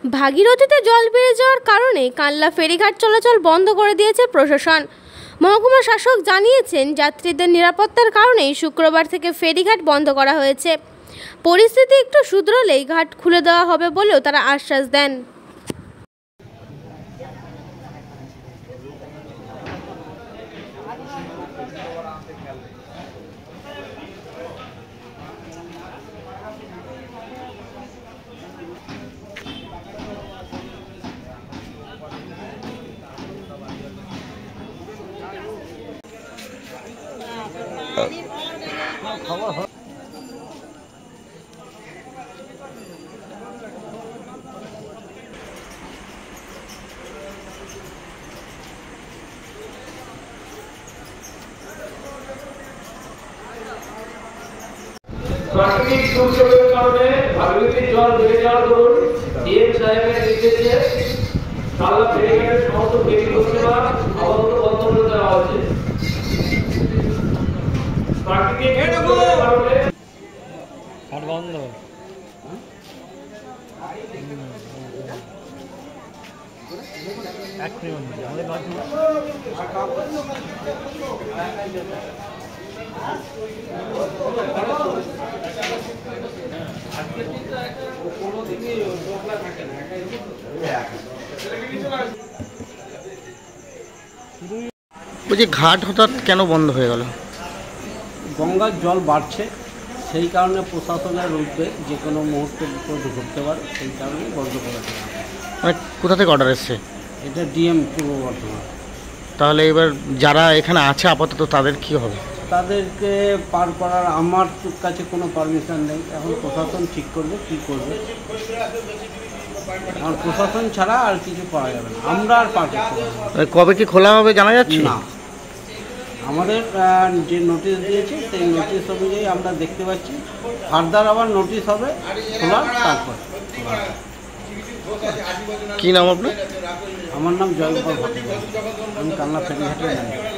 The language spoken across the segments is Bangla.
ভাগীরথীতে জল বেড়ে যাওয়ার কারণে কানলা ফেরিঘাট চলাচল বন্ধ করে দিয়েছে প্রশাসন। মহকুমা শাসক জানিয়েছেন, যাত্রীদের নিরাপত্তার কারণেই শুক্রবার থেকে ফেরিঘাট বন্ধ করা হয়েছে। পরিস্থিতি একটু শুধরলেই ঘাট খুলে দেওয়া হবে বলেও তারা আশ্বাস দেন। প্রাকৃতিক দুর্যোগের কারণে ভাগীরথীর জল বেড়ে যাওয়ার দরুন ডিএম সাহেবের নির্দেশে কানলা ফেরিঘাটের সমস্ত ফেরি পরিষেবা আপাতত বন্ধ করে দেওয়া হয়েছে। প্রাকৃতিক দুর্যোগের কারণে ঘাট বন্ধ। বলছি ঘাট হঠাৎ কেন বন্ধ হয়ে গেল? গঙ্গার জল বাড়ছে, সেই কারণে প্রশাসনের উদ্যোগ যে কোনো মুহূর্তে বিপদ ঘটতে পারে, সেই কারণেই বন্ধ করে দেওয়া। মানে কোথা থেকে অর্ডার এসছে? এটা ডিএম পূর্ব বর্ধমান। তাহলে এবার যারা এখানে আছে আপাতত তাদের কি হবে? তাদেরকে পার করার আমার কাছে কোনো পারমিশন নেই। এখন প্রশাসন ঠিক করবে কী করবে। আর প্রশাসন ছাড়া আর কিছু করা যাবে না, আমরা আর পার করতে পারবো না। কবে কি খোলা হবে জানা যাচ্ছে না। আমাদের যে নোটিশ দিয়েছে সেই নোটিশ অনুযায়ী আমরা দেখতে পাচ্ছি, ফার্দার আবার নোটিশ হবে খোলার, তারপর। কি নাম আপনার? আমার নাম জয়গোপাল ভট্টাচার্য, আমি কানলা ফেরিঘাটের ম্যানেজার।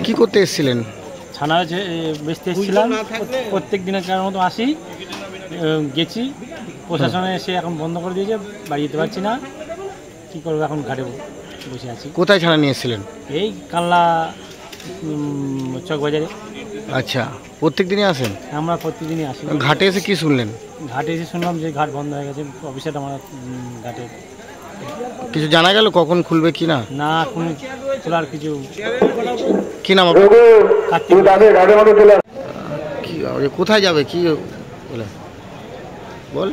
কি করতে এসেছিলেন? ছানা বেচতে এসেছিলাম, প্রত্যেক দিনের মতো আসি, গেছি, প্রশাসনে এসে এখন বন্ধ করে দিয়েছে, বাড়ি যেতে পারছি না, কী করবো, এখন ঘাটে বসে আছি। কোথায় ছানা নিয়ে এসেছিলেন? এই কানলা চকবাজারে। আচ্ছা, প্রত্যেক দিনই আসেন? আমরা প্রত্যেকদিনই আসি। ঘাটে এসে কি শুনলেন? ঘাটে এসে শুনলাম যে ঘাট বন্ধ হয়ে গেছে, অফিসারটা আমার ঘাটে। কিছু জানা গেল কখন খুলবে কি না? না, এখন খোলার কিছু। কি নাম? কোথায় যাবে কি বলে বল?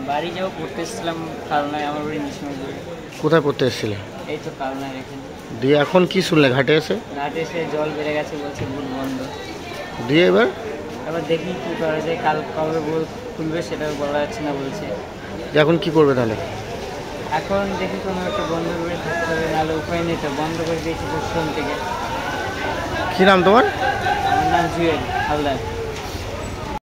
বাড়ি যাবো, পড়তে এসেছিলাম কালনায়, আমার বাড়ি নিশিমপুরে। কোথায় পড়তে এসেছিলে? এই তো কালনায় এখানে। দিয়ে এখন কি শুনলে ঘাটে এসে? ঘাটে এসে জল বেড়ে গেছে, বলছে বুট বন্ধ। দিয়ে এবার দেখি কী করা যায়, কাল কবে খুলবে সেটা বলা যাচ্ছে না বলছে। এখন কি করবে তাহলে? এখন দেখি কোনো একটা বন্ধ করে থাকতে হবে, নাহলে উপায় নেই, তো বন্ধ করে দিয়েছি প্রশাসন থেকে। কি নাম তোমার? আমার নাম জুয়েল হালদার।